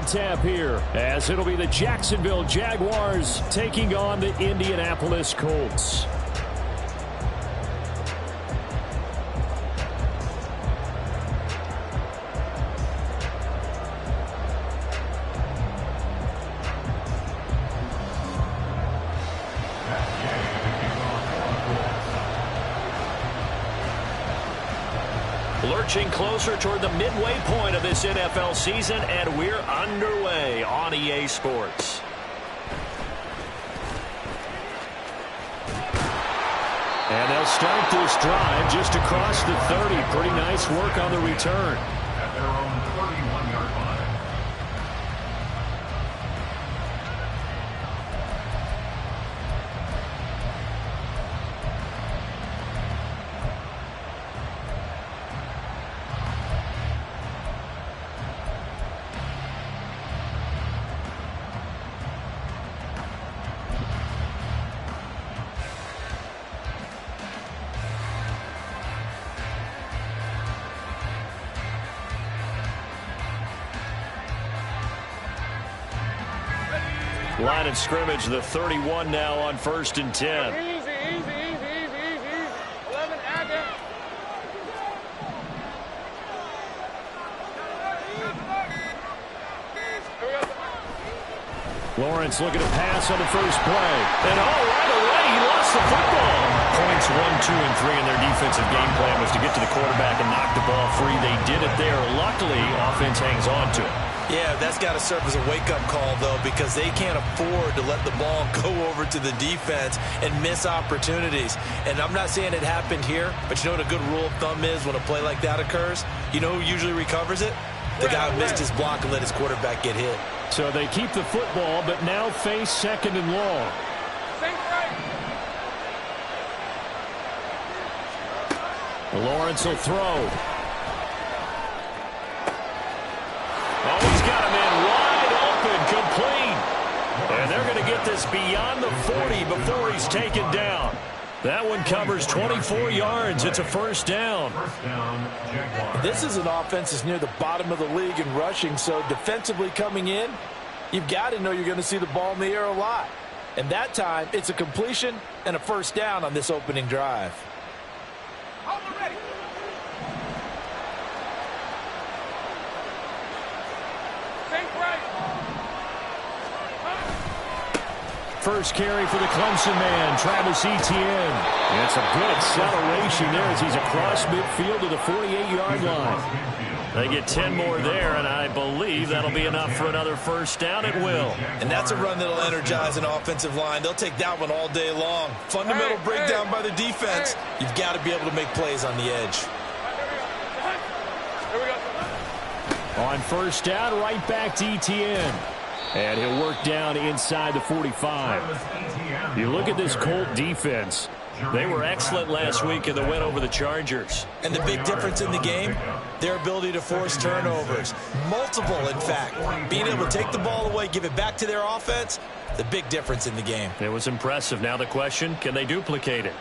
on tap here, as it'll be the Jacksonville Jaguars taking on the Indianapolis Colts. Lurching closer toward the midway point of this NFL season, and we're underway on EA Sports. And they'll start this drive just across the 30. Pretty nice work on the return. At their own 31-yard line. Line of scrimmage, the 31 now on 1st and 10. Easy. 11 active. Lawrence looking to pass on the first play. And right away, he lost the football. Points 1, 2, and 3 in their defensive game plan was to get to the quarterback and knock the ball free. They did it there. Luckily, offense hangs on to it. Yeah, that's got to serve as a wake-up call, though, because they can't afford to let the ball go over to the defense and miss opportunities. And I'm not saying it happened here, but you know what a good rule of thumb is when a play like that occurs? You know who usually recovers it? The guy who missed his block and let his quarterback get hit. So they keep the football, but now face 2nd and long. Lawrence will throw. Oh, he's got him in wide open, complete. And they're going to get this beyond the 40 before he's taken down. That one covers 24 yards. It's a first down. This is an offense that's near the bottom of the league in rushing, so defensively coming in, you've got to know you're going to see the ball in the air a lot. And that time, it's a completion and a first down on this opening drive. First carry for the Clemson man, Travis Etienne. And it's a good acceleration there as he's across midfield to the 48-yard line. They get 10 more there, and I believe that'll be enough for another first down at will. And that's a run that'll energize an offensive line. They'll take that one all day long. Fundamental breakdown by the defense. You've got to be able to make plays on the edge. On first down, right back to Etienne. And he'll work down inside the 45. You look at this Colt defense. They were excellent last week in the win over the Chargers. And the big difference in the game, their ability to force turnovers. Multiple, in fact. Being able to take the ball away, give it back to their offense, the big difference in the game. It was impressive. Now the question, can they duplicate it?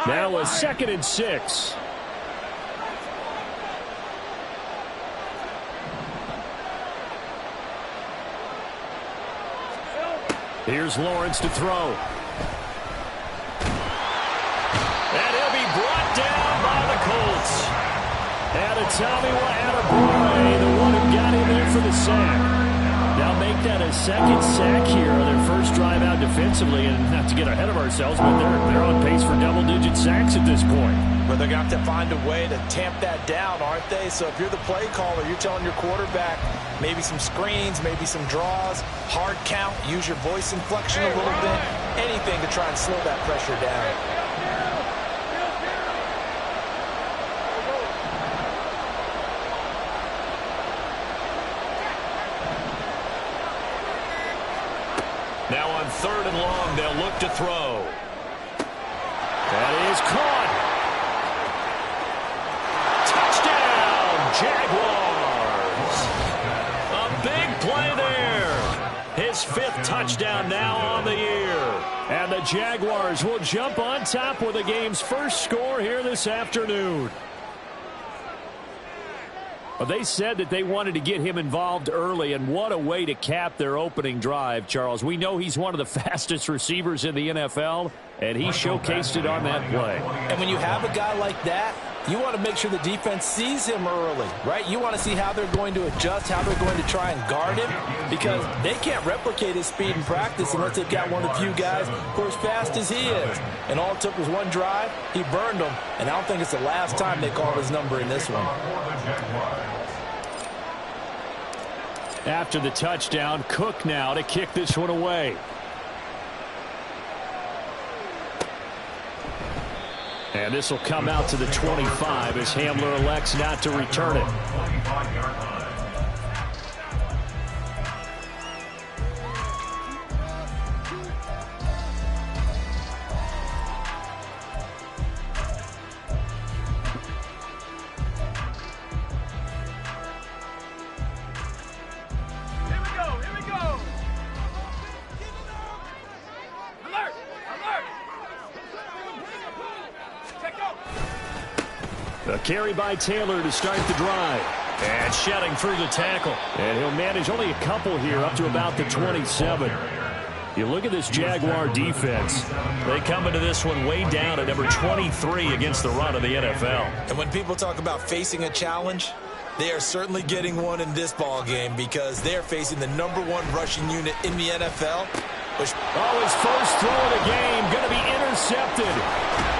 Now a 2nd and 6. Here's Lawrence to throw. And he'll be brought down by the Colts. Tommy Adebawore, the one who got in there for the sack. Now make that a 2nd sack here on their first drive out defensively, and not to get ahead of ourselves, but they're on pace for double-digit sacks at this point. But they're going to have to find a way to tamp that down, aren't they? So if you're the play caller, you're telling your quarterback maybe some screens, maybe some draws, hard count, use your voice inflection a little bit, anything to try and slow that pressure down. Now on 3rd and long, they'll look to throw. That is caught. Touchdown, Jaguars. A big play there. his 5th touchdown now on the year. And the Jaguars will jump on top with the game's first score here this afternoon. Well, they said that they wanted to get him involved early, and what a way to cap their opening drive, Charles. We know he's one of the fastest receivers in the NFL, and he showcased it on that play. And when you have a guy like that, you want to make sure the defense sees him early, right? You want to see how they're going to adjust, how they're going to try and guard him, because they can't replicate his speed in practice unless they've got one of the few guys who are as fast as he is. And all it took was one drive. He burned them, and I don't think it's the last time they call his number in this one. After the touchdown, Cook now to kick this one away. And this will come out to the 25 as Hamler elects not to return it. A carry by Taylor to start the drive. And shedding through the tackle. And he'll manage only a couple here up to about the 27. You look at this Jaguar defense. They come into this one way down at number 23 against the run of the NFL. And when people talk about facing a challenge, they are certainly getting one in this ball game because they're facing the #1 rushing unit in the NFL. His first throw of the game going to be intercepted.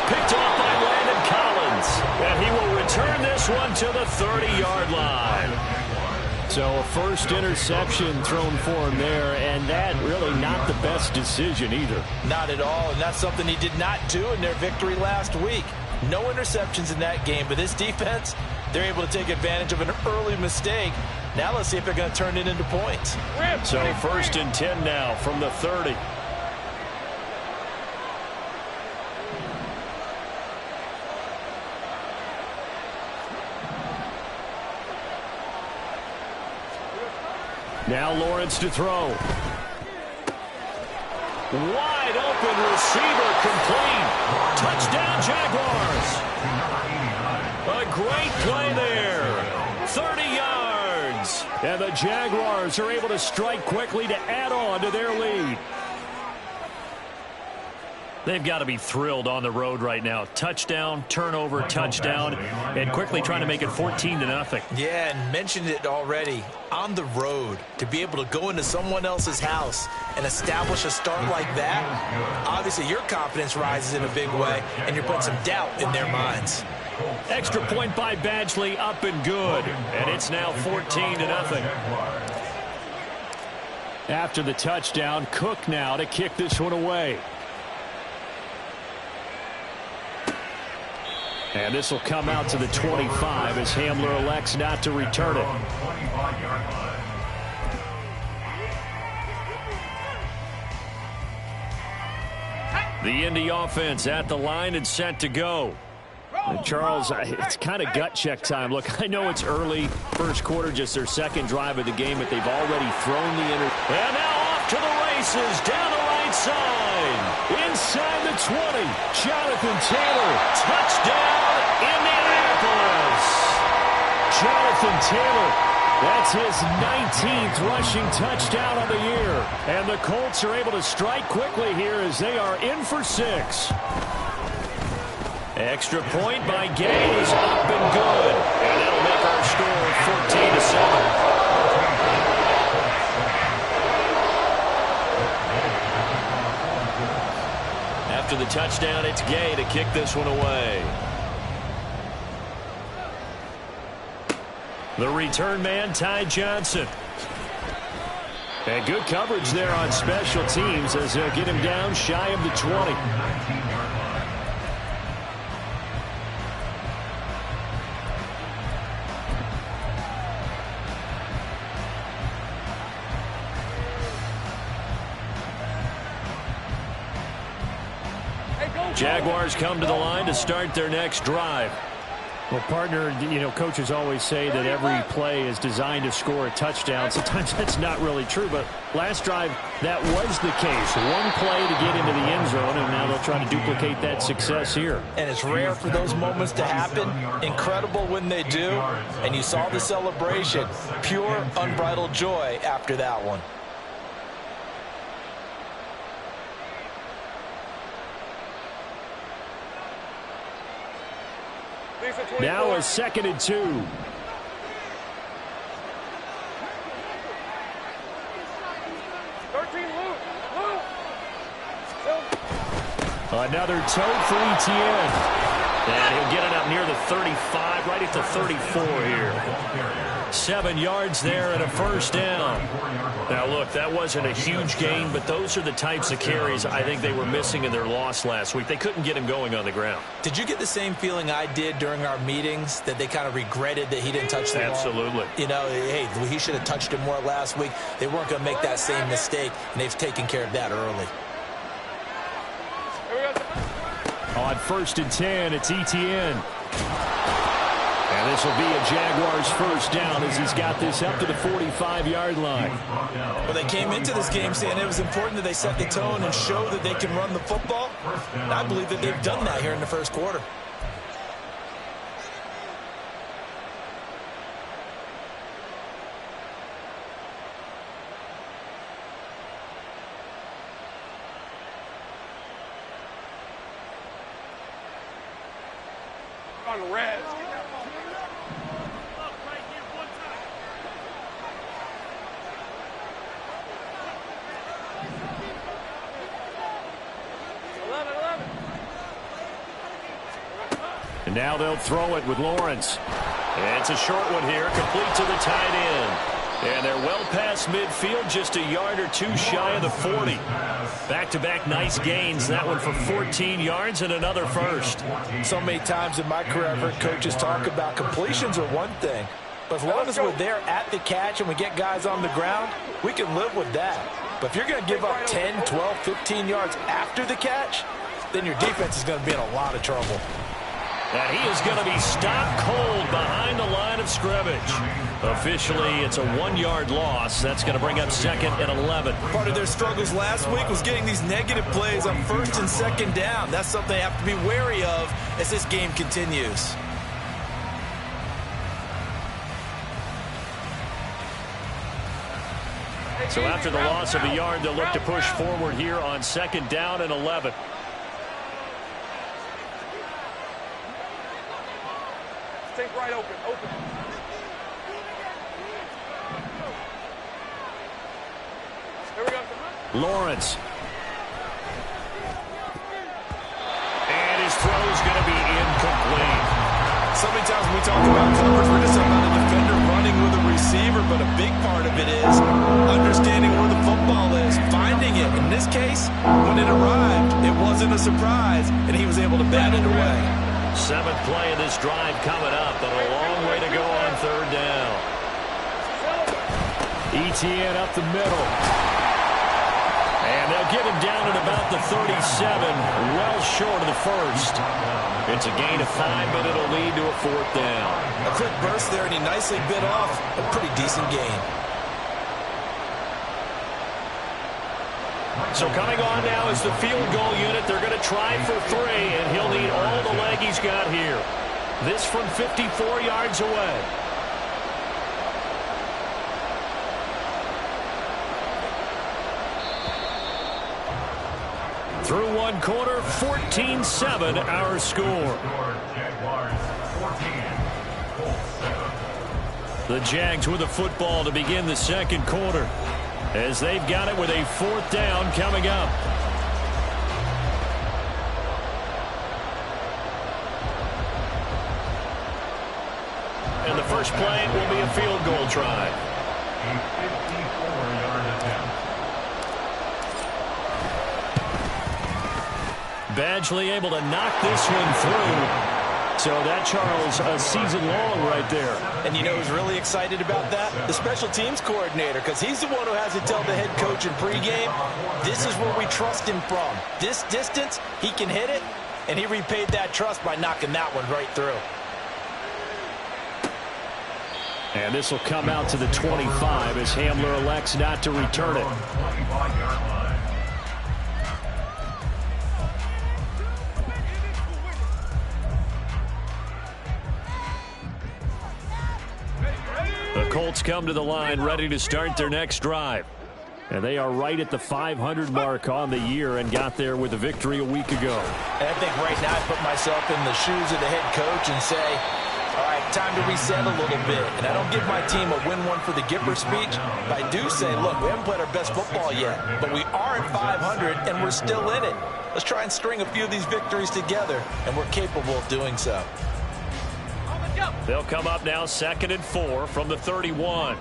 Picked off by Landon Collins. And he will return this one to the 30-yard line. So a first interception thrown for him there, and that really not the best decision either. Not at all, and that's something he did not do in their victory last week. No interceptions in that game, but this defense, they're able to take advantage of an early mistake. Now let's see if they're going to turn it into points. So 1st and 10 now from the 30. Now Lawrence to throw. Wide open receiver complete. Touchdown Jaguars. A great play there. 30 yards. And the Jaguars are able to strike quickly to add on to their lead. They've got to be thrilled on the road right now. Touchdown, turnover, touchdown, and quickly trying to make it 14-0. Yeah, and mentioned it already. On the road, to be able to go into someone else's house and establish a start like that, obviously your confidence rises in a big way, and you're putting some doubt in their minds. Extra point by Badgley, up and good. And it's now 14-0. After the touchdown, Cook now to kick this one away. And this will come out to the 25 as Hamler elects not to return it. The Indy offense at the line and set to go. And Charles, it's kind of gut check time. Look, I know it's early, first quarter, just their second drive of the game, but they've already thrown the And now off to the races, down the right side. Inside the 20, Jonathan Taylor, touchdown, Indianapolis. Jonathan Taylor, that's his 19th rushing touchdown of the year. And the Colts are able to strike quickly here as they are in for 6. Extra point by Gay is up and good. And that'll make our score 14-7. After the touchdown, it's Gay to kick this one away. The return man, Ty Johnson. And good coverage there on special teams as they'll get him down shy of the 20. Jaguars come to the line to start their next drive. Well, partner, coaches always say that every play is designed to score a touchdown. Sometimes that's not really true, but last drive, that was the case. One play to get into the end zone, and now they'll try to duplicate that success here. And it's rare for those moments to happen. Incredible when they do. And you saw the celebration. Pure, unbridled joy after that one. Now a 2nd and 2. Another tote for Etienne. And he'll get it up near the 35, right at the 34 here. 7 yards there and a first down. Now, look, that wasn't a huge gain, but those are the types of carries I think they were missing in their loss last week. They couldn't get him going on the ground. Did you get the same feeling I did during our meetings, that they kind of regretted that he didn't touch the ball? Absolutely. Hey, he should have touched it more last week. They weren't going to make that same mistake, and they've taken care of that early. On 1st and 10, it's Etienne. And this will be a Jaguars first down as he's got this up to the 45-yard line. Well, they came into this game saying it was important that they set the tone and show that they can run the football. And I believe that they've done that here in the first quarter. On red. And now they'll throw it with Lawrence. And it's a short one here, complete to the tight end. And they're well past midfield, just a yard or two shy of the 40. Back-to-back nice gains. That one for 14 yards and another first. So many times in my career, I've heard coaches talk about completions are one thing. But as long as we're there at the catch and we get guys on the ground, we can live with that. But if you're going to give up 10, 12, 15 yards after the catch, then your defense is going to be in a lot of trouble. And he is going to be stopped cold behind the line of scrimmage. Officially, it's a 1-yard loss. That's going to bring up 2nd and 11. Part of their struggles last week was getting these negative plays on 1st and 2nd down. That's something they have to be wary of as this game continues. So after the loss of a yard, they'll look to push forward here on 2nd down and 11. Take right open. Here we go. Lawrence. And his throw is going to be incomplete. So many times when we talk about coverage, we're just talking about a defender running with a receiver, but a big part of it is understanding where the football is, finding it. In this case, when it arrived, it wasn't a surprise, and he was able to bat it away. 7th play of this drive coming up, but a long way to go on 3rd down. Etienne up the middle. And they'll get him down at about the 37, well short of the first. It's a gain of 5, but it'll lead to a 4th down. A quick burst there, and he nicely bit off a pretty decent gain. So coming on now is the field goal unit. They're going to try for 3, and he'll need all the leg he's got here. This from 54 yards away. Through 1 quarter, 14-7 our score. The Jags with the football to begin the 2nd quarter, as they've got it with a 4th down coming up. And the first play will be a field goal try. A 54-yard attempt. Badgley able to knock this one through. So that, Charles, a season long right there. And you know who's really excited about that? The special teams coordinator, because he's the one who has to tell the head coach in pregame, this is where we trust him from. This distance, he can hit it, and he repaid that trust by knocking that one right through. And this will come out to the 25 as Hamler elects not to return it. The Colts come to the line ready to start their next drive. And they are right at the 500 mark on the year and got there with a victory a week ago. And I think right now I put myself in the shoes of the head coach and say, all right, time to reset a little bit. And I don't give my team a win one for the Gipper speech, but I do say, look, we haven't played our best football yet, but we are at 500 and we're still in it. Let's try and string a few of these victories together, and we're capable of doing so. They'll come up now 2nd and 4 from the 31.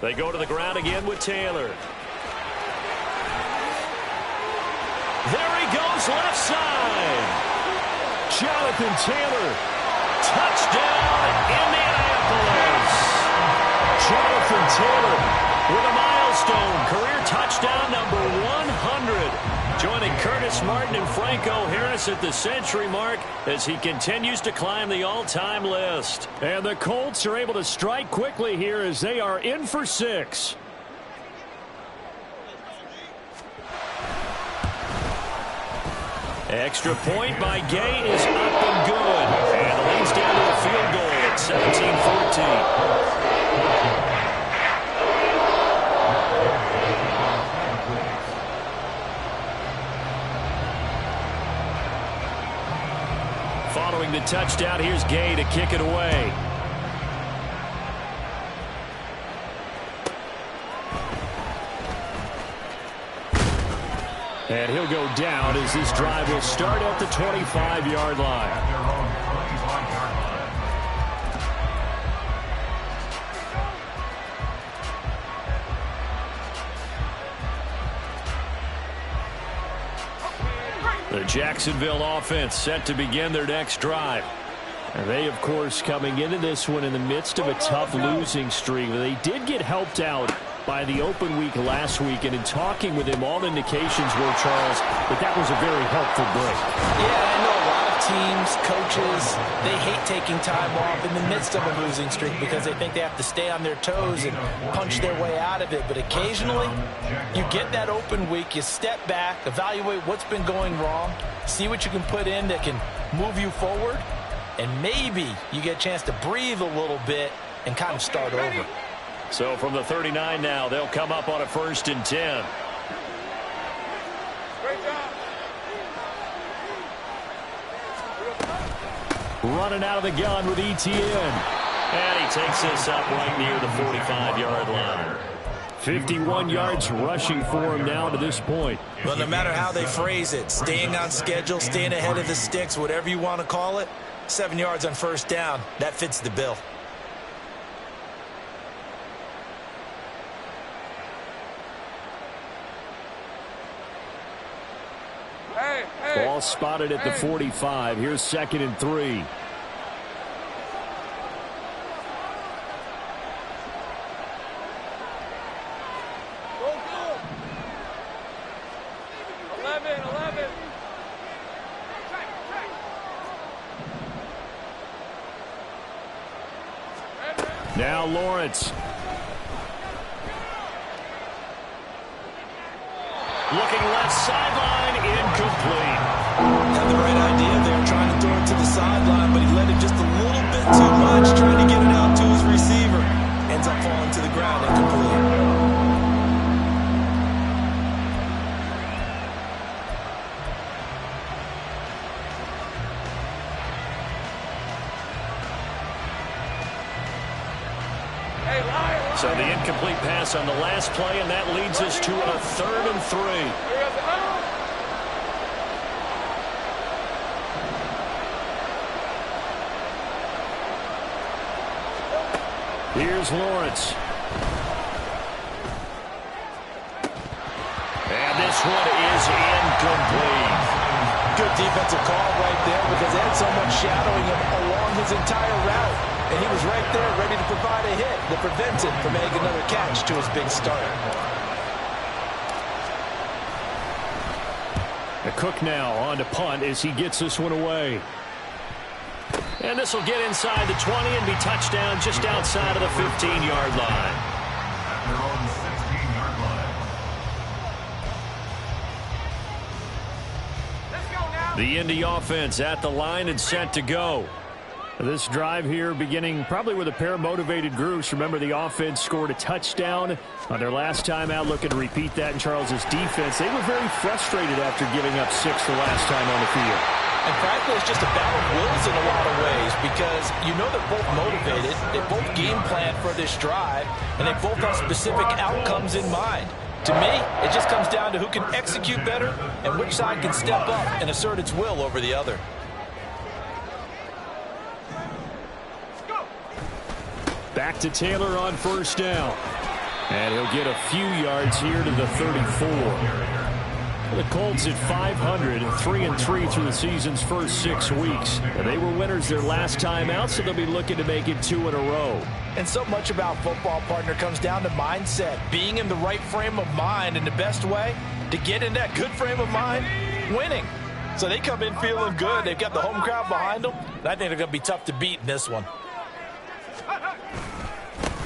They go to the ground again with Taylor. There he goes, left side. Jonathan Taylor. Touchdown, Indianapolis. Jonathan Taylor with a milestone. Career touchdown number 100. Joining Curtis Martin and Franco Harris at the century mark as he continues to climb the all-time list. And the Colts are able to strike quickly here as they are in for 6. Extra point by Gay is up and good. And the lead's down to a field goal at 17-14. Following the touchdown, here's Gay to kick it away. And he'll go down as this drive will start at the 25-yard line. The Jacksonville offense set to begin their next drive. And they, of course, coming into this one in the midst of a tough losing streak. They did get helped out by the open week last week, and in talking with him, all indications were, Charles, that was a very helpful break. Yeah, I know a lot of teams, coaches, they hate taking time off in the midst of a losing streak because they think they have to stay on their toes and punch their way out of it. But occasionally, you get that open week, you step back, evaluate what's been going wrong, see what you can put in that can move you forward, and maybe you get a chance to breathe a little bit and kind of start over. So from the 39 now, they'll come up on a 1st and 10. Great job. Running out of the gun with Etienne. And he takes this up right near the 45-yard line. 51 yards rushing for him now to this point. Well, no matter how they phrase it, staying on schedule, staying ahead of the sticks, whatever you want to call it, 7 yards on 1st down, that fits the bill. Ball spotted at the 45. Here's 2nd and 3. Now Lawrence. Looking left sideline, incomplete. Had the right idea there, trying to throw it to the sideline, but he let it just a little bit too much, trying to get it out to his receiver. Ends up falling to the ground, incomplete. So the incomplete pass on the last play, and that leads us to a 3rd and 3. Here's Lawrence. And this one is incomplete. Good defensive call right there because they had someone shadowing him along his entire route. And he was right there ready to provide a hit that prevents him from making another catch to his big start. Cook now on to punt as he gets this one away. And this will get inside the 20 and be touchdown just outside of the 15-yard line. At their own 16-yard line. Let's go now. The Indy offense at the line and set to go. This drive here beginning probably with a pair of motivated groups. Remember, the offense scored a touchdown on their last time out, looking to repeat that in Charles's defense. They were very frustrated after giving up 6 the last time on the field. And frankly, it's just a battle of wills in a lot of ways because you know they're both motivated, they both game plan for this drive, and they both have specific outcomes in mind. To me, it just comes down to who can execute better and which side can step up and assert its will over the other. Back to Taylor on first down. And he'll get a few yards here to the 34. The Colts at 500 and 3-3 through the season's first 6 weeks. And they were winners their last time out, so they'll be looking to make it 2 in a row. And so much about football, partner, comes down to mindset. Being in the right frame of mind, and the best way to get in that good frame of mind, winning. So they come in feeling good. They've got the home crowd behind them. And I think they're going to be tough to beat in this one.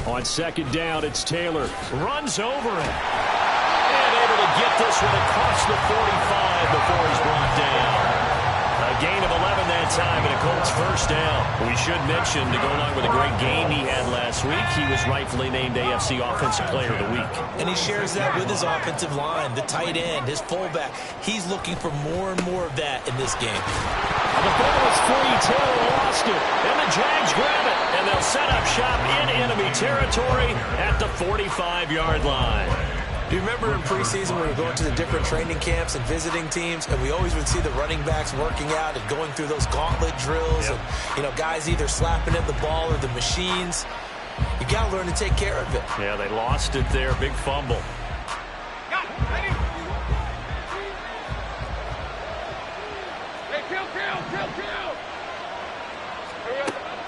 On second down, it's Taylor. Runs over it. And able to get this one across the 45 before he's brought down. A gain of 11 that time and a Colts first down. We should mention, to go along with a great game he had last week, he was rightfully named AFC Offensive Player of the Week. And he shares that with his offensive line, the tight end, his fullback. He's looking for more and more of that in this game. The ball is free. Taylor lost it. And the Jags grab it. And they'll set up shop in enemy territory at the 45-yard line. Do you remember in preseason when we were going to the different training camps and visiting teams, and we always would see the running backs working out and going through those gauntlet drills, and, you know, guys either slapping at the ball or the machines. You got to learn to take care of it. Yeah, they lost it there. Big fumble.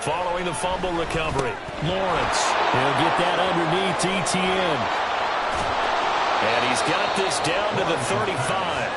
Following the fumble recovery, Lawrence. He'll get that underneath Etienne. And he's got this down to the 35.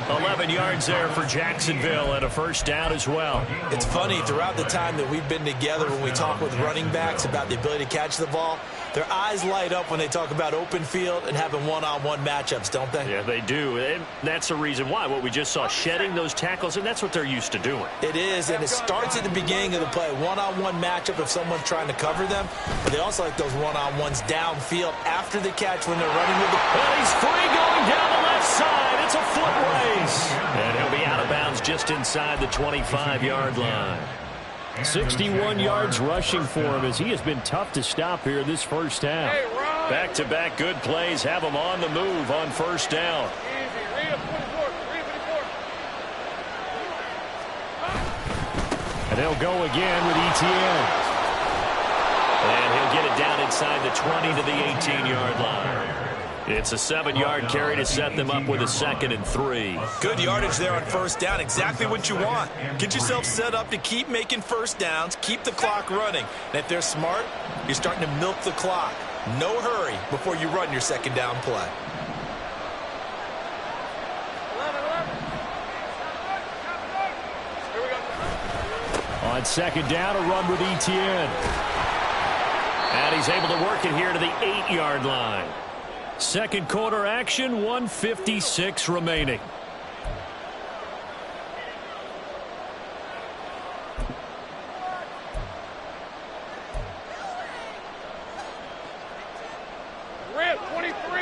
11 yards there for Jacksonville and a first down as well. It's funny, throughout the time that we've been together, when we talk with running backs about the ability to catch the ball, their eyes light up when they talk about open field and having one-on-one matchups, don't they? Yeah, they do. And that's the reason why. What we just saw, shedding those tackles, and that's what they're used to doing. It is, and it starts at the beginning of the play. One-on-one matchup if someone's trying to cover them. But they also like those one-on-ones downfield after the catch when they're running with the... Well, he's free going down the left side. It's a foot race. And he'll be out of bounds just inside the 25-yard line. 61 yards rushing for him as he has been tough to stop here this first half. Back-to-back good plays have him on the move on first down. And they'll go again with Etienne. And he'll get it down inside the 20 to the 18-yard line. It's a 7-yard carry to set them up with a 2nd and 3. Good yardage there on first down. Exactly what you want. Get yourself set up to keep making first downs, keep the clock running. And if they're smart, you're starting to milk the clock. No hurry before you run your second down play. On second down, a run with Etienne. And he's able to work it here to the 8-yard line. Second quarter action, 1:56 remaining. Red 23.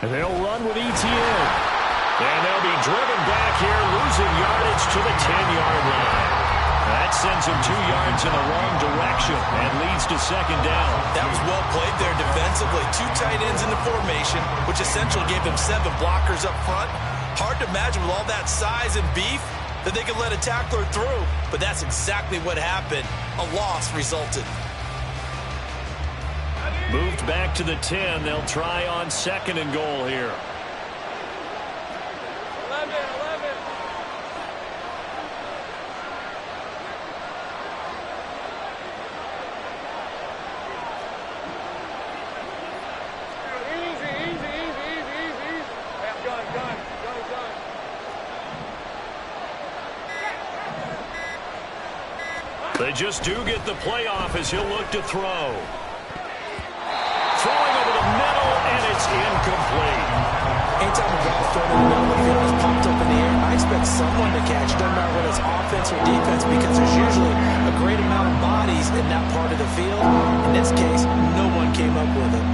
And they'll run with Etienne. And they'll be driven back here, losing yardage to the 10-yard line. That sends them 2 yards in the wrong direction and leads to second down. That was well played there defensively. 2 tight ends in the formation, which essentially gave them 7 blockers up front. Hard to imagine with all that size and beef that they could let a tackler through, but that's exactly what happened. A loss resulted. Moved back to the 10. They'll try on 2nd and goal here. 11. Easy. Gun. They just do get the playoff as he'll look to throw. Throwing over the middle, and it's incomplete. Anytime a ball's thrown in the middle of the field is popped up in the air, I expect someone to catch. Doesn't matter whether it's offense or defense, because there's usually a great amount of bodies in that part of the field. In this case, no one came up with it.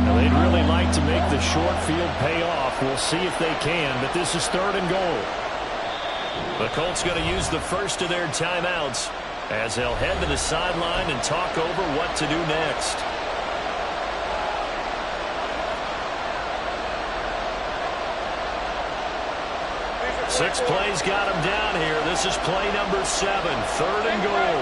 Now, they'd really like to make the short field pay off. We'll see if they can, but this is 3rd and goal. The Colts going to use the first of their timeouts as they'll head to the sideline and talk over what to do next. 6 plays got him down here. This is play number 7, 3rd and goal.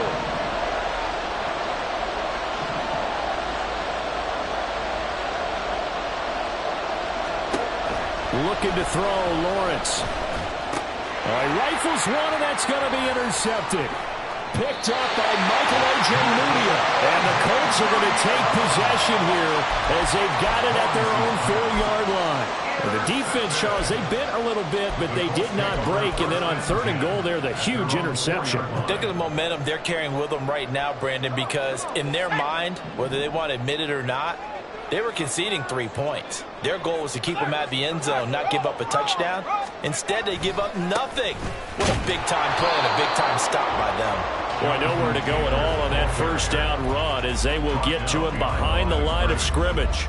Looking to throw, Lawrence. All right, rifles one, and that's going to be intercepted. Picked up by Michael Ojemudia. And the Colts are going to take possession here as they've got it at their own 4-yard line. And the defense, Charles, they bent a little bit, but they did not break. And then on 3rd and goal there, the huge interception. Look at the momentum they're carrying with them right now, Brandon, because in their mind, whether they want to admit it or not, they were conceding 3 points. Their goal was to keep them at the end zone, not give up a touchdown. Instead, they give up nothing. What a big-time play and a big-time stop by them. Boy, nowhere to go at all on that 1st down run as they will get to him behind the line of scrimmage.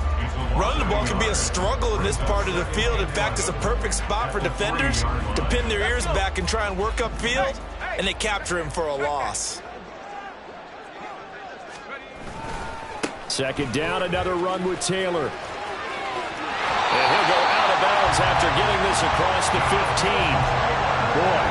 Running the ball can be a struggle in this part of the field. In fact, it's a perfect spot for defenders to pin their ears back and try and work upfield, and they capture him for a loss. 2nd down, another run with Taylor. And he'll go out of bounds after getting this across the 15. Boy,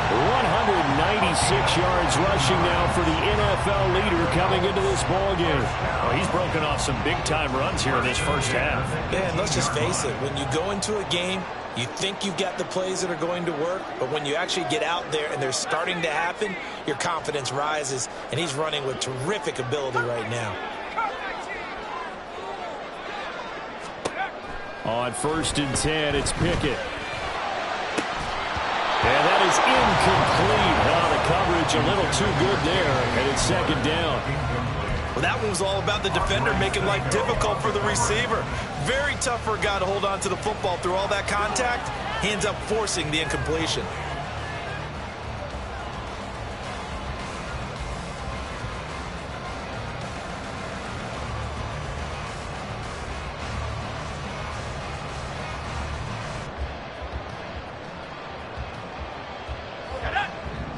196 yards rushing now for the NFL leader coming into this ballgame. Well, he's broken off some big-time runs here in this 1st half. Yeah, and let's just face it. When you go into a game, you think you've got the plays that are going to work, but when you actually get out there and they're starting to happen, your confidence rises, and he's running with terrific ability right now. On 1st and 10, it's Pickett. And that is incomplete. The coverage a little too good there, and it's 2nd down. Well, that one was all about the defender making life difficult for the receiver. Very tough for a guy to hold on to the football through all that contact. He ends up forcing the incompletion.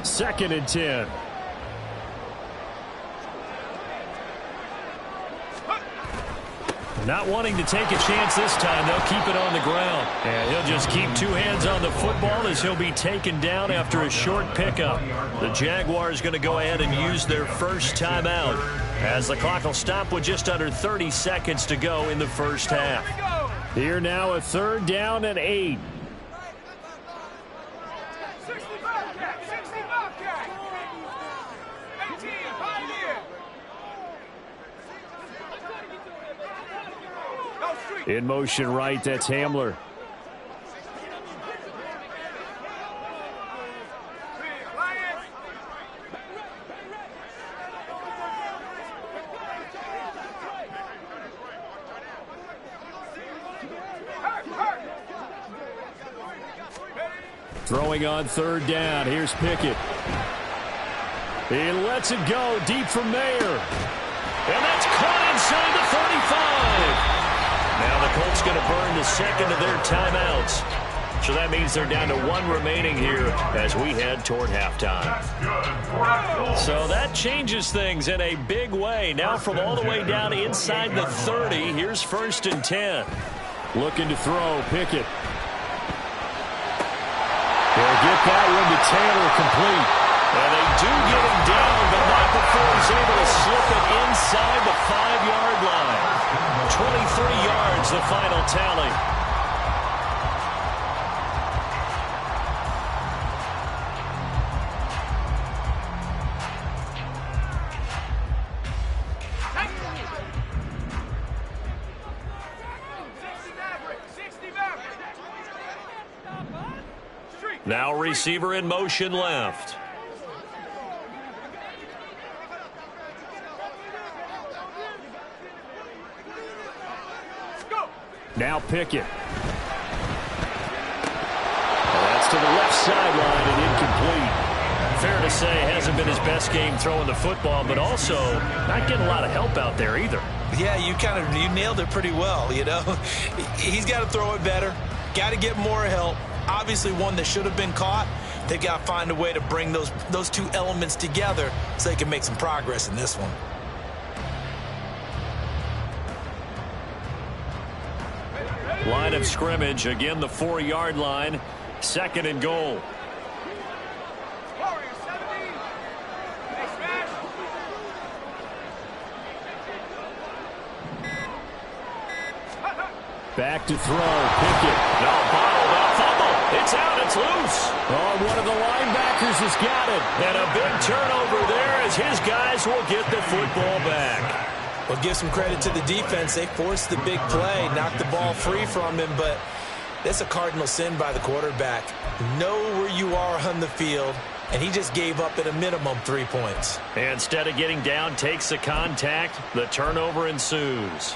Second and 10. Not wanting to take a chance this time, they'll keep it on the ground. And he'll just keep 2 hands on the football as he'll be taken down after a short pickup. The Jaguars going to go ahead and use their first timeout as the clock will stop with just under 30 seconds to go in the 1st half. Here now, a 3rd down and 8. In motion right, that's Hamler. Throwing on 3rd down. Here's Pickett. He lets it go deep from Mayer. And that's caught inside the 35. Now the Colts going to burn the 2nd of their timeouts. So that means they're down to 1 remaining here as we head toward halftime. So that changes things in a big way. Now from all the way down inside the 30, here's 1st and 10. Looking to throw, Pickett. They'll get that one to Taylor, complete. And they do get him down, but not before he's able to slip it inside the 5-yard line. 23 yards, the final tally. Now receiver in motion left. Now Pickett. That's to the left sideline and incomplete. Fair to say, hasn't been his best game throwing the football, but also not getting a lot of help out there either. Yeah, you nailed it pretty well, you know. He's got to throw it better. Got to get more help. Obviously one that should have been caught. They've got to find a way to bring those two elements together so they can make some progress in this one. Line of scrimmage, again the 4-yard line. 2nd and goal. Back to throw. Pickett. No, bottled up. Fumble. It's out. It's loose. Oh, one of the linebackers has got it. And a big turnover there as his guys will get the football back. Well, give some credit to the defense. They forced the big play, knocked the ball free from him, but that's a cardinal sin by the quarterback. Know where you are on the field, and he just gave up at a minimum 3 points. And instead of getting down, takes the contact. The turnover ensues.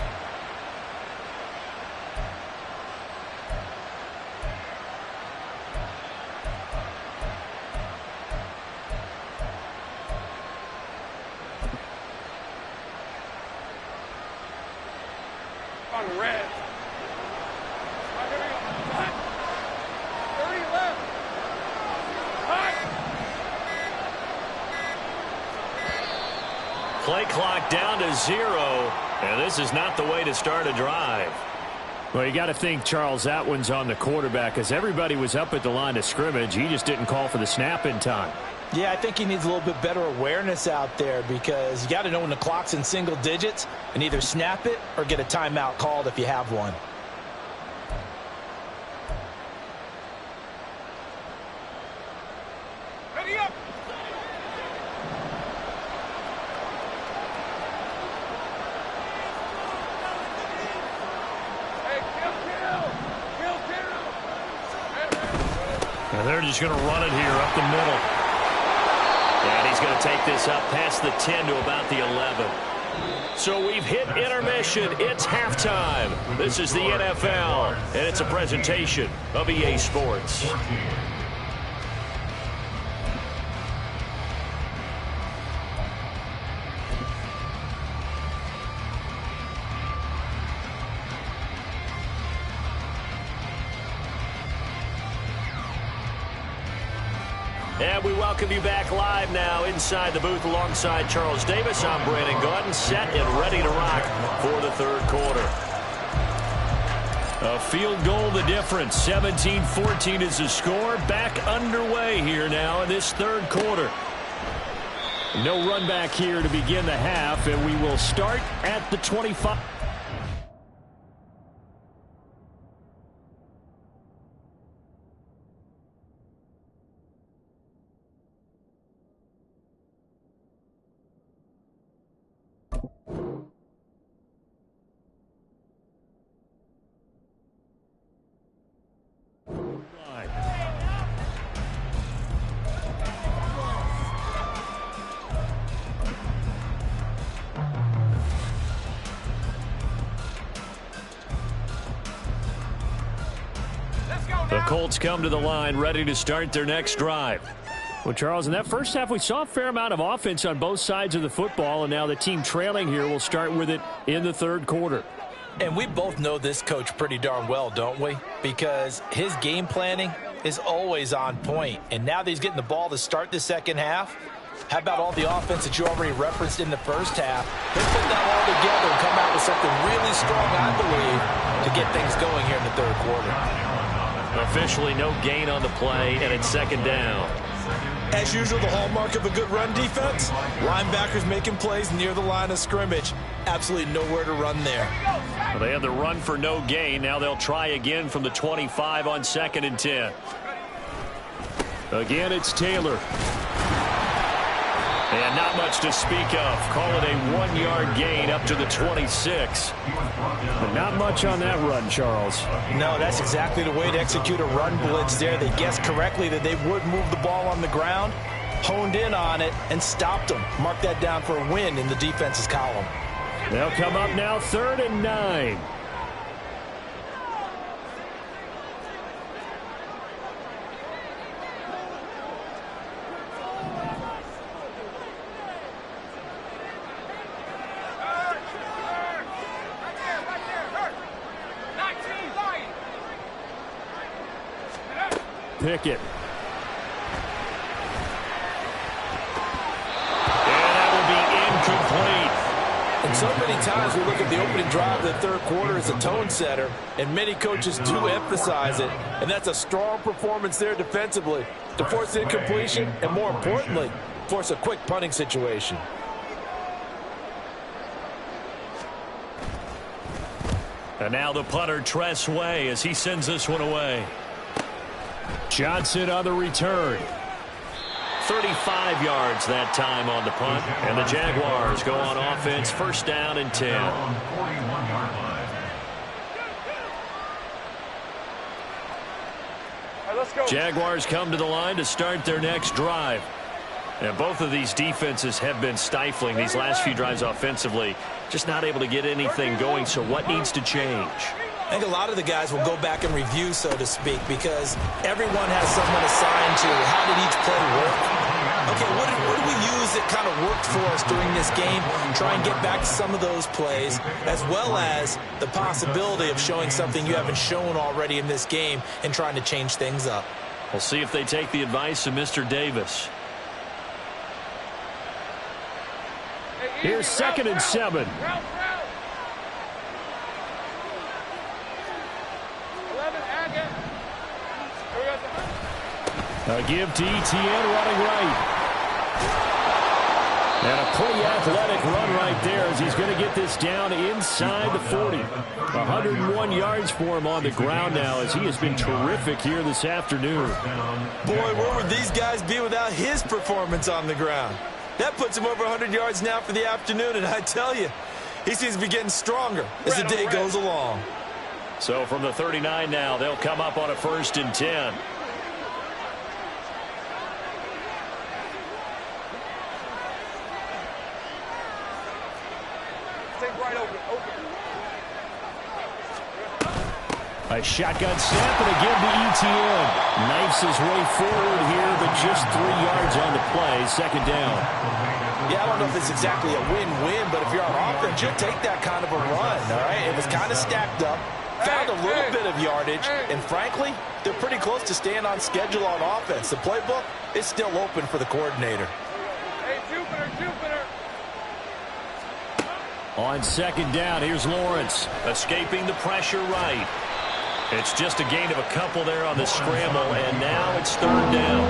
On red. 30 left. Play clock down to 0, and this is not the way to start a drive. Well, you got to think, Charles, that one's on the quarterback, as everybody was up at the line of scrimmage. He just didn't call for the snap in time. Yeah, I think he needs a little bit better awareness out there because you got to know when the clock's in single digits and either snap it or get a timeout called if you have one. Ready up. Hey, kill. And they're just going to run it here up the middle. And he's going to take this up past the 10 to about the 11. So we've hit intermission. It's halftime. This is the NFL, and it's a presentation of EA Sports. And we welcome you back live now inside the booth alongside Charles Davis. I'm Brandon Gaudin, set and ready to rock for the third quarter. A field goal the difference. 17-14 is the score. Back underway here now in this third quarter. No run back here to begin the half, and we will start at the 25. The Colts come to the line, ready to start their next drive. Well, Charles, in that first half, we saw a fair amount of offense on both sides of the football, and now the team trailing here will start with it in the third quarter. And we both know this coach pretty darn well, don't we? Because his game planning is always on point. And now that he's getting the ball to start the second half, how about all the offense that you already referenced in the first half? He'll put that all together and come out with something really strong, I believe, to get things going here in the third quarter. Officially no gain on the play, and it's second down. As usual, the hallmark of a good run defense, linebackers making plays near the line of scrimmage. Absolutely nowhere to run there. Well, they had the run for no gain. Now they'll try again from the 25 on 2nd and 10. Again, it's Taylor. And not much to speak of. Call it a 1-yard gain up to the 26. But not much on that run, Charles. No, that's exactly the way to execute a run blitz there. They guessed correctly that they would move the ball on the ground, honed in on it, and stopped them. Mark that down for a win in the defense's column. They'll come up now 3rd and 9. Pickett. And that will be incomplete. And so many times we look at the opening drive of the third quarter as a tone setter, and many coaches do emphasize it, and that's a strong performance there defensively to force incompletion and, more importantly, force a quick punting situation. And now the punter, Tress Way, as he sends this one away. Johnson on the return. 35 yards that time on the punt. And the Jaguars go on offense, 1st down and 10. Jaguars come to the line to start their next drive. And both of these defenses have been stifling these last few drives offensively. Just not able to get anything going, so what needs to change? I think a lot of the guys will go back and review, so to speak, because everyone has someone assigned to how did each play work. Okay, what did we use that kind of worked for us during this game? Try and get back to some of those plays, as well as the possibility of showing something you haven't shown already in this game and trying to change things up. We'll see if they take the advice of Mr. Davis. Here's 2nd and 7. A give to Etienne running right. And a pretty athletic run right there as he's going to get this down inside the 40. 101 yards for him on the ground now as he has been terrific here this afternoon. Boy, where would these guys be without his performance on the ground? That puts him over 100 yards now for the afternoon, and I tell you, he seems to be getting stronger as the day goes along. So from the 39 now, they'll come up on a 1st and 10. A shotgun snap and a give to Etienne. Knifes his way forward here, but just 3 yards on the play. 2nd down. Yeah, I don't know if it's exactly a win-win, but if you're on offense, you'll take that kind of a run, all right? It was kind of stacked up, found a little bit of yardage, and frankly, they're pretty close to staying on schedule on offense. The playbook is still open for the coordinator. Hey, Jupiter. On 2nd down, here's Lawrence, escaping the pressure right. It's just a gain of a couple there on the scramble, and now it's 3rd down.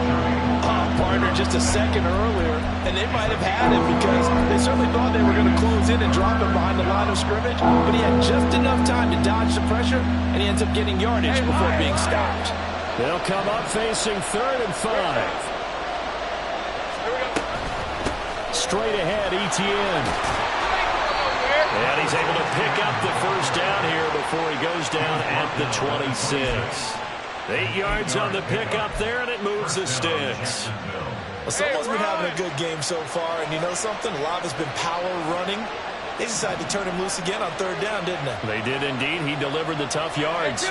Partner just a second earlier, and they might have had him because they certainly thought they were going to close in and drop him behind the line of scrimmage, but he had just enough time to dodge the pressure, and he ends up getting yardage before being stopped. They'll come up facing 3rd and 5. Straight ahead, Etienne. And he's able to pick up the 1st down here before he goes down at the 26. 8 yards on the pickup there, and it moves the sticks. Well, someone's been having a good game so far, and you know something? A lot has been power running. They decided to turn him loose again on 3rd down, didn't they? They did indeed. He delivered the tough yards.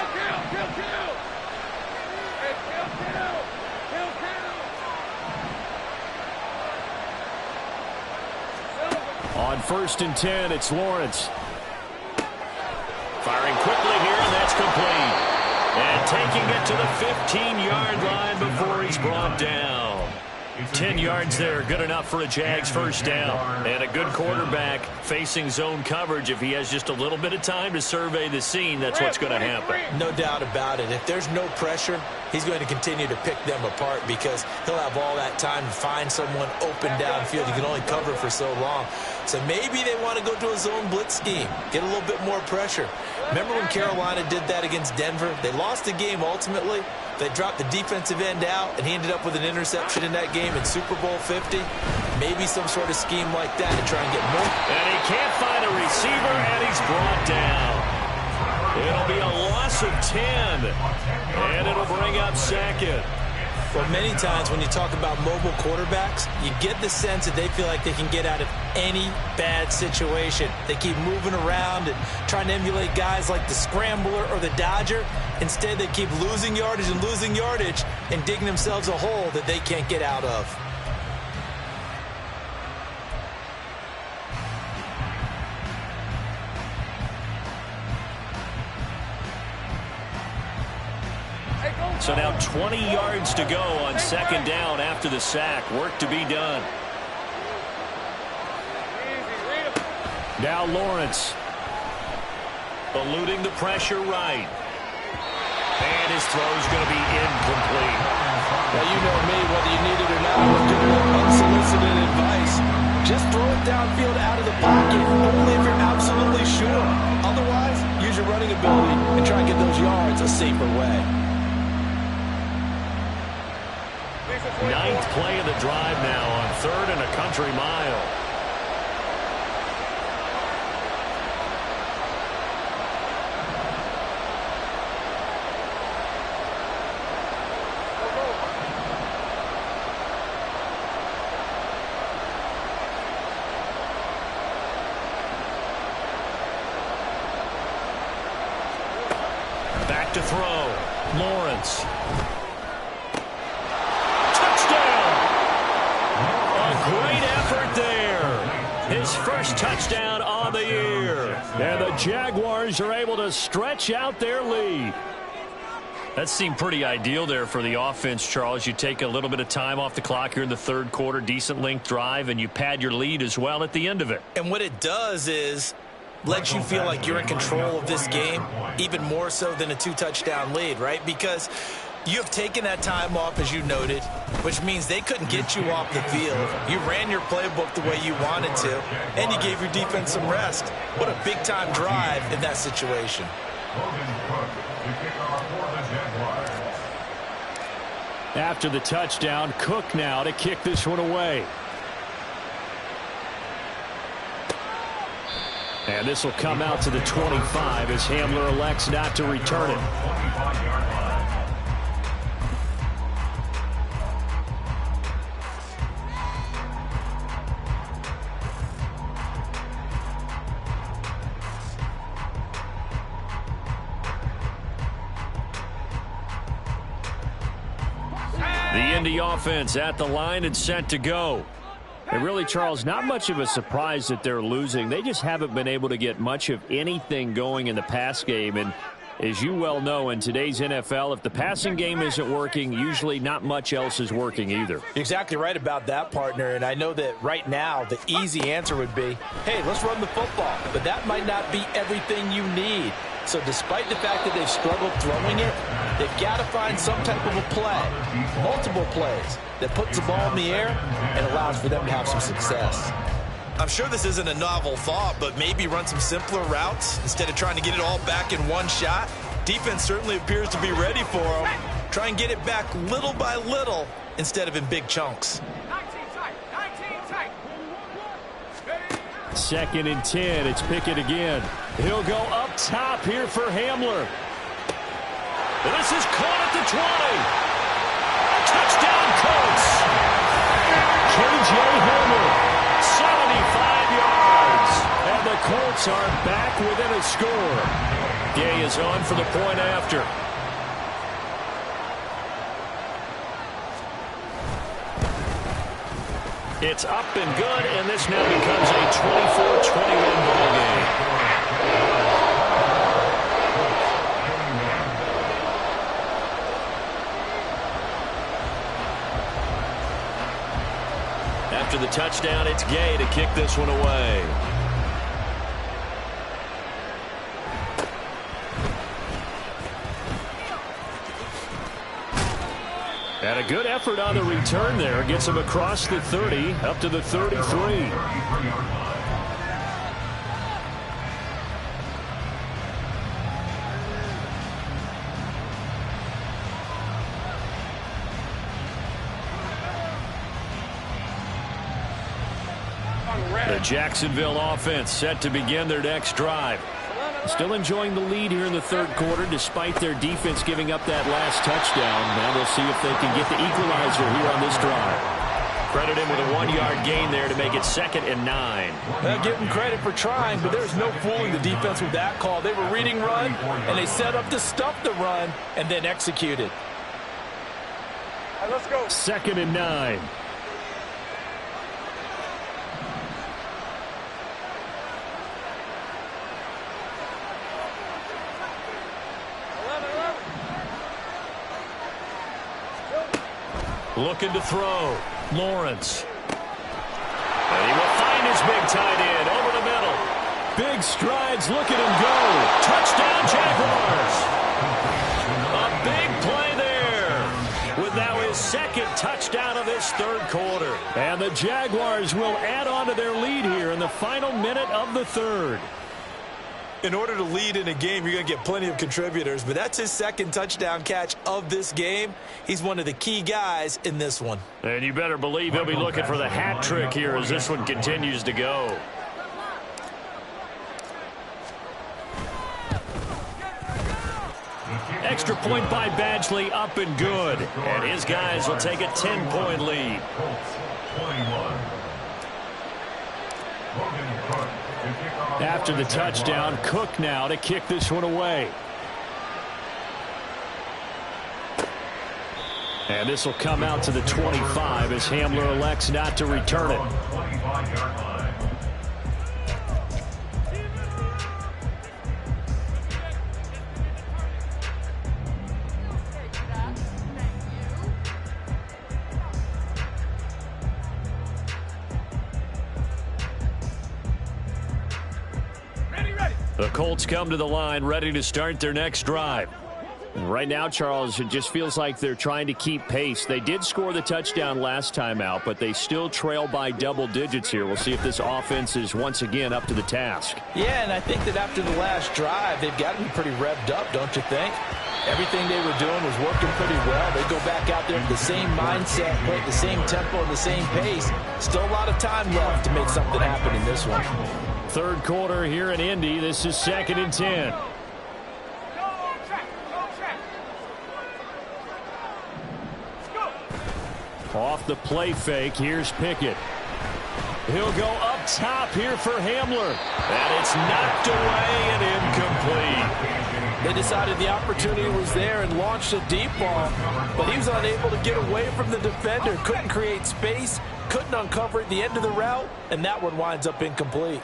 On 1st and 10, it's Lawrence. Firing quickly here, and that's complete. And taking it to the 15-yard line before he's brought down. 10 yards there, good enough for a Jags first down. And a good quarterback facing zone coverage. If he has just a little bit of time to survey the scene, that's what's going to happen. No doubt about it. If there's no pressure, he's going to continue to pick them apart because he'll have all that time to find someone open downfield. You can only cover for so long. So maybe they want to go to a zone blitz scheme, get a little bit more pressure. Remember when Carolina did that against Denver? They lost the game ultimately. They dropped the defensive end out, and he ended up with an interception in that game in Super Bowl 50. Maybe some sort of scheme like that to try and get more. And he can't find a receiver, and he's brought down. It'll be a loss of 10, and it'll bring up second. Well, many times when you talk about mobile quarterbacks, you get the sense that they feel like they can get out of any bad situation. They keep moving around and trying to emulate guys like the Scrambler or the Dodger. Instead, they keep losing yardage and digging themselves a hole that they can't get out of. So now 20 yards to go on second down after the sack. Work to be done. Now Lawrence. Eluding the pressure right. And his throw's going to be incomplete. Now, you know me, whether you need it or not, I'm giving unsolicited advice. Just throw it downfield out of the pocket, only if you're absolutely sure. Otherwise, use your running ability and try and get those yards a safer way. Ninth play of the drive now on 3rd and a country mile. Back to throw. Lawrence. Great effort there. His first touchdown on the year. And the Jaguars are able to stretch out their lead. That seemed pretty ideal there for the offense, Charles. You take a little bit of time off the clock here in the third quarter, decent length drive, and you pad your lead as well at the end of it. And what it does is lets you feel like you're in control of this game, even more so than a 2-touchdown lead, right? Because you have taken that time off, as you noted, which means they couldn't get you off the field. You ran your playbook the way you wanted to, and you gave your defense some rest. What a big-time drive in that situation. After the touchdown, Cook now to kick this one away. And this will come out to the 25 as Hamler elects not to return it. The Indy offense at the line and set to go. And really, Charles, not much of a surprise that they're losing. They just haven't been able to get much of anything going in the pass game. And as you well know, in today's NFL, if the passing game isn't working, usually not much else is working either. You're exactly right about that, partner. And I know that right now the easy answer would be, hey, let's run the football. But that might not be everything you need. So despite the fact that they've struggled throwing it, they've got to find some type of a play, multiple plays, that puts the ball in the air and allows for them to have some success. I'm sure this isn't a novel thought, but maybe run some simpler routes instead of trying to get it all back in one shot. Defense certainly appears to be ready for them. Try and get it back little by little instead of in big chunks. 19 tight. 2nd and 10. It's Pickett again. He'll go up top here for Hamler. And this is caught at the 20. Touchdown, Colts. K.J. Hamler, 75 yards. And the Colts are back within a score. Gay is on for the point after. It's up and good, and this now becomes a 24-21 ball game. After the touchdown, it's Gay to kick this one away. And a good effort on the return there. Gets him across the 30, up to the 33. The Jacksonville offense set to begin their next drive. Still enjoying the lead here in the third quarter despite their defense giving up that last touchdown. Now we'll see if they can get the equalizer here on this drive. Credit him with a 1-yard gain there to make it 2nd and 9. Well, give him credit for trying, but there's no fooling the defense with that call. They were reading run, and they set up to stuff the run and then executed. All right, let's go. 2nd and 9. Looking to throw. Lawrence. And he will find his big tight end over the middle. Big strides. Look at him go. Touchdown, Jaguars. A big play there. With now his 2nd touchdown of this third quarter. And the Jaguars will add on to their lead here in the final minute of the third. In order to lead in a game, you're going to get plenty of contributors, but that's his 2nd touchdown catch of this game. He's one of the key guys in this one. And you better believe he'll be looking for the hat trick here as this one continues to go. Extra point by Badgley, up and good. And his guys will take a 10-point lead. After the touchdown, Cook now to kick this one away. And this will come out to the 25 as Hamler elects not to return it. The Colts come to the line ready to start their next drive. Right now, Charles, it just feels like they're trying to keep pace. They did score the touchdown last time out, but they still trail by double digits here. We'll see if this offense is once again up to the task. Yeah, and I think that after the last drive, they've got to be pretty revved up, don't you think? Everything they were doing was working pretty well. They go back out there with the same mindset, play at the same tempo and the same pace. Still a lot of time left to make something happen in this one. Third quarter here in Indy. This is 2nd and 10. Off the play fake, here's Pickett. He'll go up top here for Hamler. And it's knocked away and incomplete. They decided the opportunity was there and launched a deep ball, but he was unable to get away from the defender. Couldn't create space, couldn't uncover at the end of the route, and that one winds up incomplete.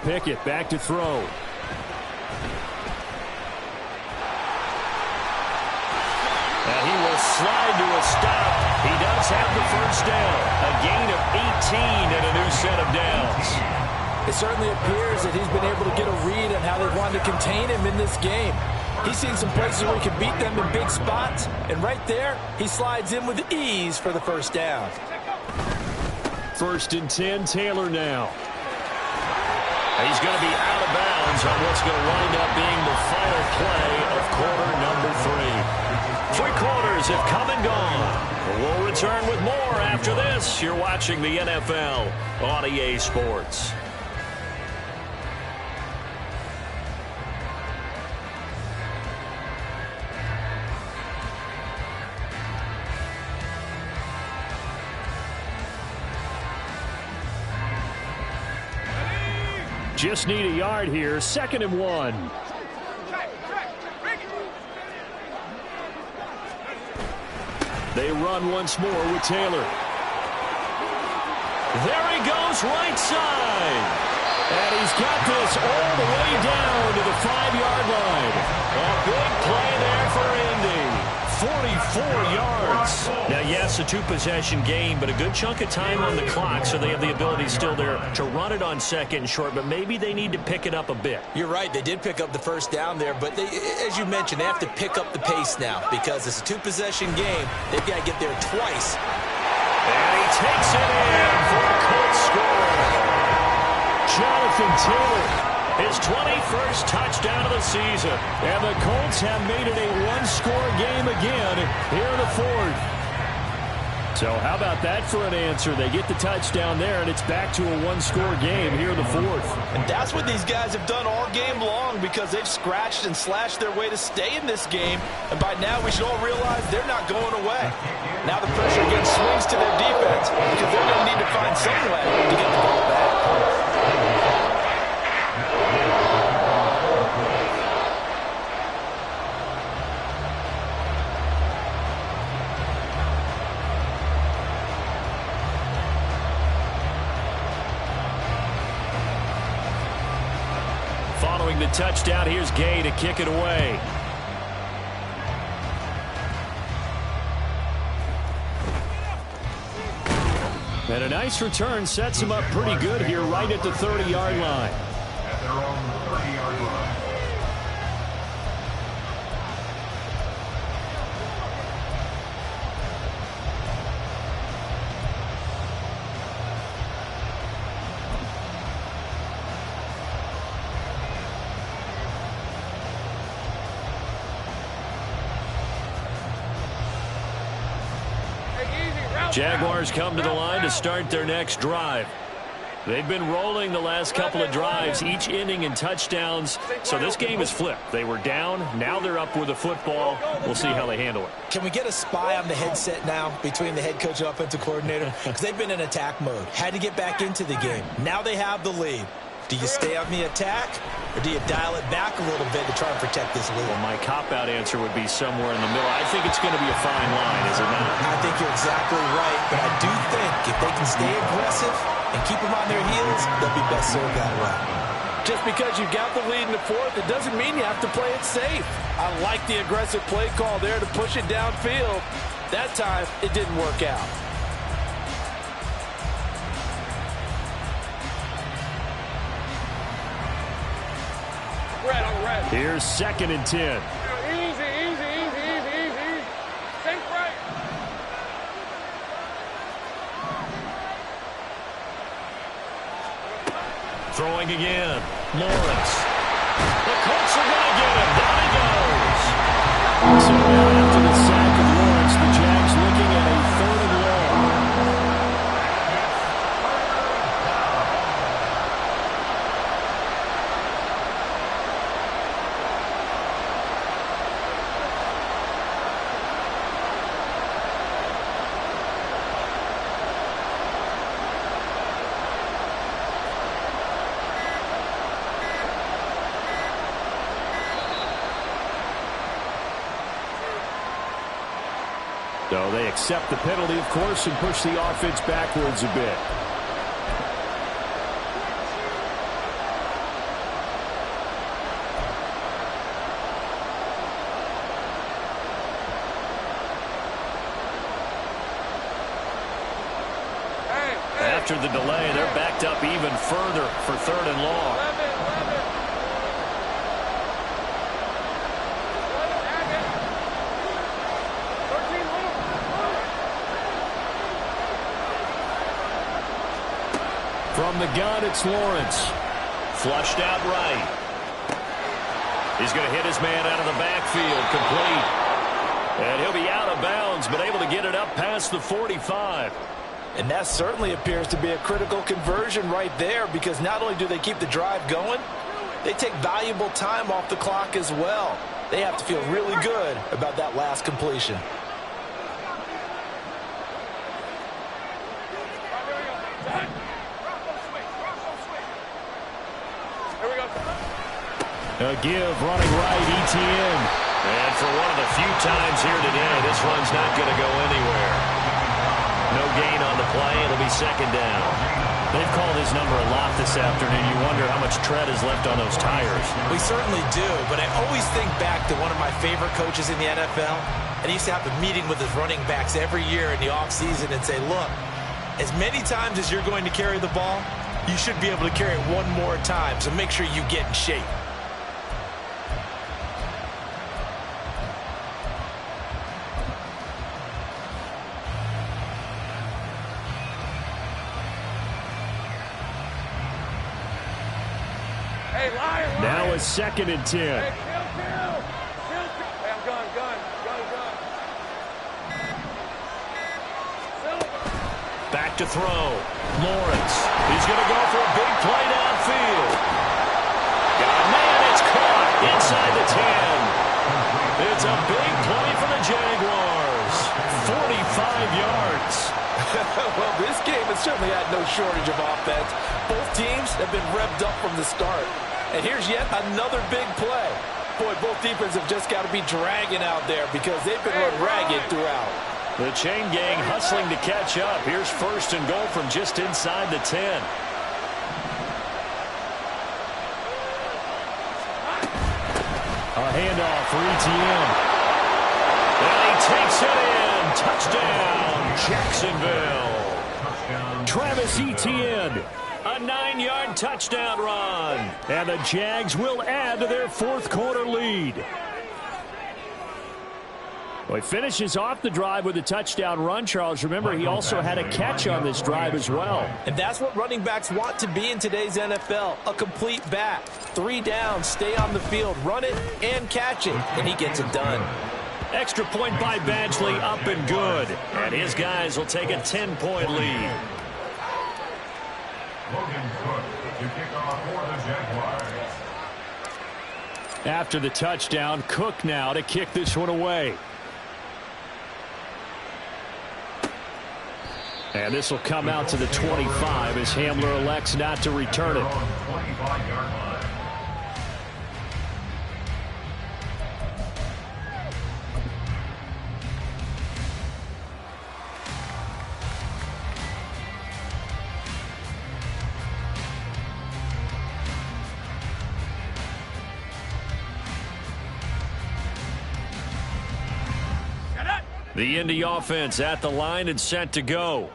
Pickett back to throw. And he will slide to a stop. He does have the first down. A gain of 18 and a new set of downs. It certainly appears that he's been able to get a read on how they wanted to contain him in this game. He's seen some places where he can beat them in big spots, and right there, he slides in with ease for the first down. 1st and 10, Taylor now. He's going to be out of bounds on what's going to wind up being the final play of quarter number 3. 3 quarters have come and gone. We'll return with more after this. You're watching the NFL on EA Sports. Just need a yard here. 2nd and 1. They run once more with Taylor. There he goes, right side. And he's got this all the way down to the 5-yard line. A big play there for Indy. Yes, a two-possession game, but a good chunk of time on the clock, so they have the ability still there to run it on second and short, but maybe they need to pick it up a bit. You're right. They did pick up the first down there, but as you mentioned, they have to pick up the pace now because it's a two-possession game. They've got to get there twice. And he takes it in for a Colts score. Jonathan Taylor. His 21st touchdown of the season. And the Colts have made it a one-score game again here in the fourth. So how about that for an answer? They get the touchdown there, and it's back to a one-score game here in the fourth. And that's what these guys have done all game long because they've scratched and slashed their way to stay in this game. And by now, we should all realize they're not going away. Now the pressure again swings to their defense because they're going to need to find some way to get the ball back. Following the touchdown, here's Gay to kick it away. And a nice return sets him up pretty good here right at the 30-yard line. At their own 30-yard line. Jaguars come to the line to start their next drive. They've been rolling the last couple of drives, each inning in touchdowns. So this game is flipped. They were down. Now they're up with the football. We'll see how they handle it. Can we get a spy on the headset now between the head coach and offensive coordinator? Because they've been in attack mode. Had to get back into the game. Now they have the lead. Do you stay on the attack, or do you dial it back a little bit to try and protect this lead? Well, my cop-out answer would be somewhere in the middle. I think it's going to be a fine line, is it not? I think you're exactly right, but I do think if they can stay aggressive and keep them on their heels, they'll be best served that way. Just because you've got the lead in the fourth, it doesn't mean you have to play it safe. I like the aggressive play call there to push it downfield. That time, it didn't work out. Here's 2nd and 10. Easy, easy, easy, easy, easy. Think right. Throwing again. Lawrence. The Colts are going to get him. Down he goes. So now after the sack of Lawrence, the Jags looking at a 3rd and long. So they accept the penalty, of course, and push the offense backwards a bit. After the delay, they're backed up even further for 3rd and long. From the gun, it's Lawrence. Flushed out right. He's going to hit his man out of the backfield, complete. And he'll be out of bounds, but able to get it up past the 45. And that certainly appears to be a critical conversion right there because not only do they keep the drive going, they take valuable time off the clock as well. They have to feel really good about that last completion. A give, running right, ETN. And for one of the few times here today, this one's not going to go anywhere. No gain on the play. It'll be 2nd down. They've called his number a lot this afternoon. You wonder how much tread is left on those tires. We certainly do, but I always think back to one of my favorite coaches in the NFL, and he used to have a meeting with his running backs every year in the offseason and say, look, as many times as you're going to carry the ball, you should be able to carry it one more time, so make sure you get in shape. Now a 2nd and 10. Hey, kill. Hey, I'm gun. Back to throw. Lawrence. He's going to go for a big play downfield. Man, it's caught inside the 10. It's a big play for the Jaguars. 45 yards. Well, this game has certainly had no shortage of offense. Both teams have been revved up from the start. And here's yet another big play. Boy, both defenses have just got to be dragging out there because they've been run ragged throughout. The chain gang hustling to catch up. Here's 1st and goal from just inside the 10. A handoff for Etienne. And he takes it in. Touchdown, Jacksonville. Travis Etienne. A 9-yard touchdown run. And the Jags will add to their 4th quarter lead. Well, he finishes off the drive with a touchdown run, Charles. Remember, he also had a catch on this drive as well. And that's what running backs want to be in today's NFL, a complete back. 3 downs, stay on the field, run it, and catch it, and he gets it done. Extra point by Badgley, up and good. And his guys will take a 10-point lead. After the touchdown, Cook now to kick this one away. And this will come out to the 25 as Hamler elects not to return it. The Indy offense at the line and set to go.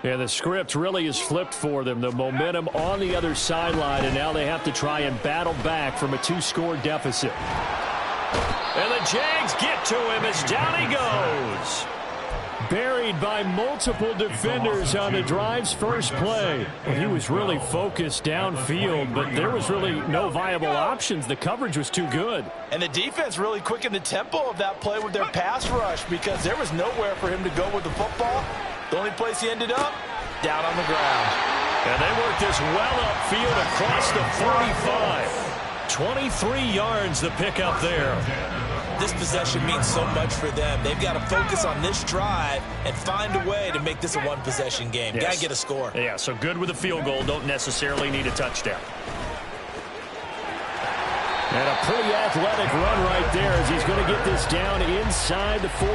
And the script really is flipped for them. The momentum on the other sideline, and now they have to try and battle back from a 2-score deficit. And the Jags get to him as down he goes. Buried by multiple defenders on the drive's first play. Well, he was really focused downfield, but there was really no viable options. The coverage was too good. And the defense really quickened the tempo of that play with their pass rush because there was nowhere for him to go with the football. The only place he ended up, down on the ground. And they worked this well upfield across the 45. 23 yards the pickup there. This possession means so much for them. They've got to focus on this drive and find a way to make this a one-possession game. Yes. Got to get a score. Yeah, so good with a field goal. Don't necessarily need a touchdown. And a pretty athletic run right there as he's going to get this down inside the 40.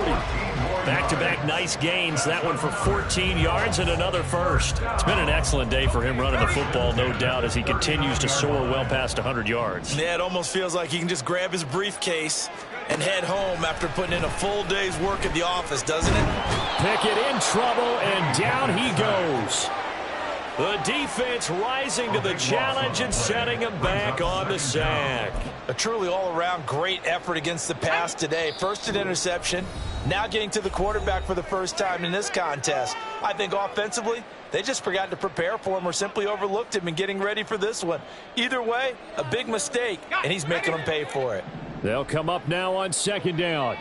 Back-to-back nice gains. That one for 14 yards and another first. It's been an excellent day for him running the football, no doubt, as he continues to soar well past 100 yards. Yeah, it almost feels like he can just grab his briefcase and head home after putting in a full day's work at the office, doesn't it? Pickett in trouble, and down he goes. The defense rising to the challenge and setting him back on the sack. A truly all-around great effort against the pass today. First an interception, now getting to the quarterback for the first time in this contest. I think offensively, they just forgot to prepare for him or simply overlooked him in getting ready for this one. Either way, a big mistake, and he's making them pay for it. They'll come up now on 2nd down.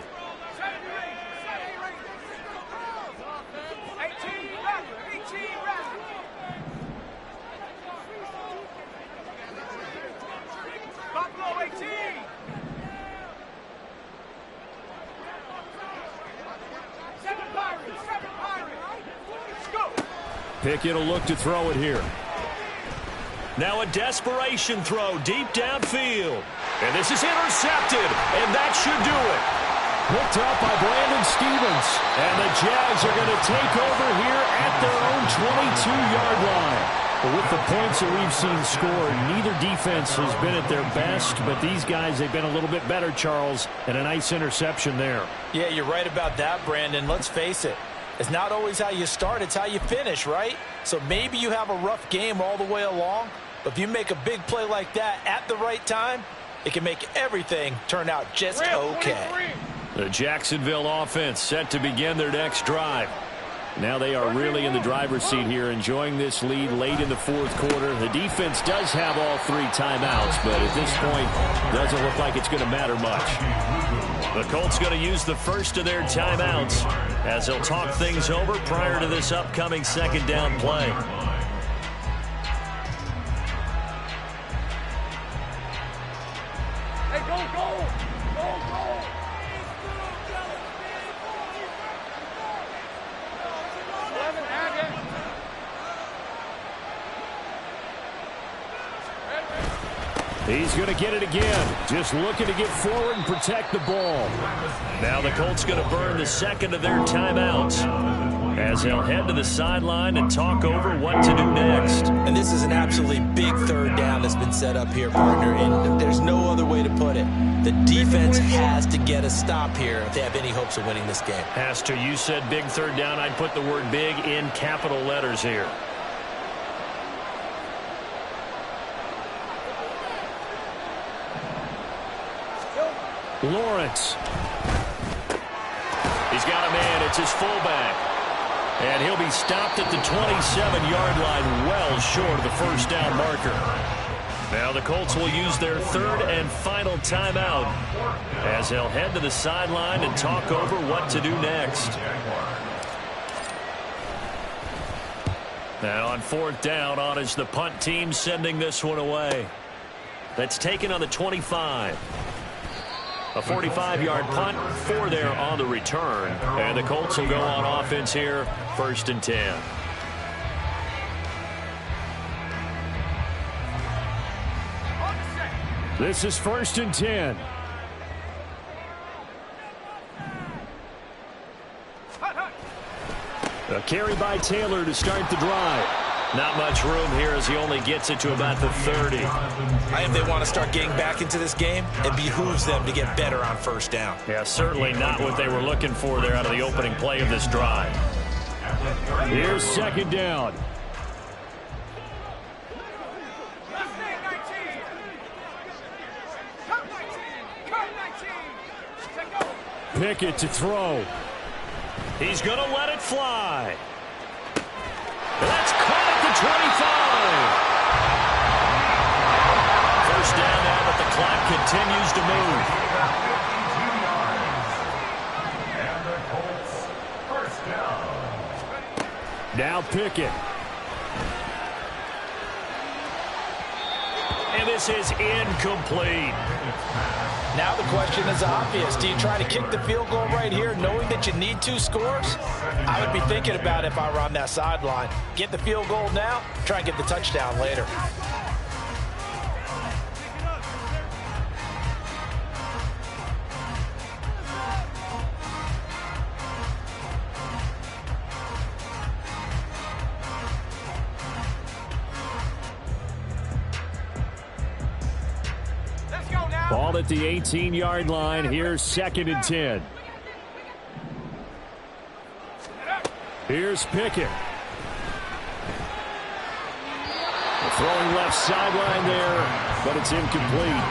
Pickett will look to throw it here. Now a desperation throw deep downfield. And this is intercepted, and that should do it. Picked up by Brandon Stevens. And the Jags are going to take over here at their own 22-yard line. But with the points that we've seen scored, neither defense has been at their best. But these guys, they've been a little bit better, Charles. And a nice interception there. Yeah, you're right about that, Brandon. Let's face it. It's not always how you start, it's how you finish, right? So maybe you have a rough game all the way along. But if you make a big play like that at the right time, it can make everything turn out just okay. The Jacksonville offense set to begin their next drive. Now they are really in the driver's seat here, enjoying this lead late in the fourth quarter. The defense does have all 3 timeouts, but at this point, doesn't look like it's going to matter much. The Colts going to use the first of their timeouts as they'll talk things over prior to this upcoming second down play. Hey, go, go! Go, go! He's going to get it again. Just looking to get forward and protect the ball. Now the Colts going to burn the second of their timeouts as they'll head to the sideline and talk over what to do next. And this is an absolutely big third down that's been set up here, partner, and there's no other way to put it. The defense has to get a stop here if they have any hopes of winning this game. Has to. You said big third down. I'd put the word big in capital letters here. Lawrence. He's got a man. It's his fullback. And he'll be stopped at the 27-yard line, well short of the first down marker. Now the Colts will use their third and final timeout as they'll head to the sideline and talk over what to do next. Now on fourth down, on is the punt team sending this one away. That's taken on the 25. A 45-yard punt, 4 there on the return. And the Colts will go on offense here, 1st and 10. This is 1st and 10. A carry by Taylor to start the drive. Not much room here as he only gets it to about the 30. If they want to start getting back into this game, it behooves them to get better on first down. Yeah, certainly not what they were looking for there out of the opening play of this drive. Here's second down. Pickett to throw. He's going to let it fly. That's caught at the 25. First down now, but the clock continues to move. Now Pickett. And this is incomplete. Now the question is obvious. Do you try to kick the field goal right here knowing that you need 2 scores? I would be thinking about it if I were on that sideline. Get the field goal now, try and get the touchdown later. Ball at the 18-yard line. Here's 2nd and 10. Here's Pickett. Throwing left sideline there, but it's incomplete.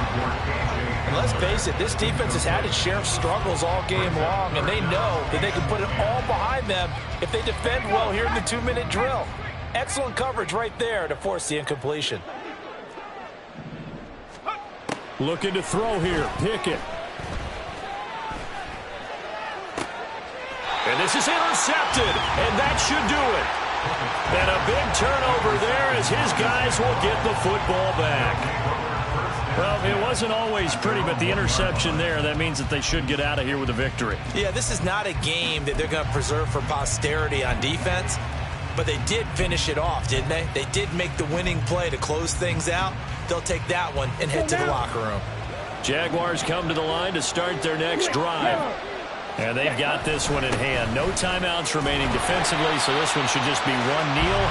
And let's face it, this defense has had its share of struggles all game long, and they know that they can put it all behind them if they defend well here in the 2-minute drill. Excellent coverage right there to force the incompletion. Looking to throw here, Pickett. And this is intercepted, and that should do it. And a big turnover there as his guys will get the football back. Well, it wasn't always pretty, but the interception there, that means that they should get out of here with a victory. Yeah, this is not a game that they're going to preserve for posterity on defense, but they did finish it off, didn't they? They did make the winning play to close things out. They'll take that one and head to the locker room. Jaguars come to the line to start their next drive. And they've got this one in hand. No timeouts remaining defensively, so this one should just be one kneel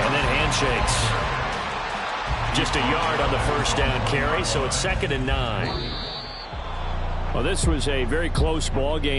and then handshakes. Just a yard on the first down carry, so it's 2nd and 9. Well, this was a very close ball game.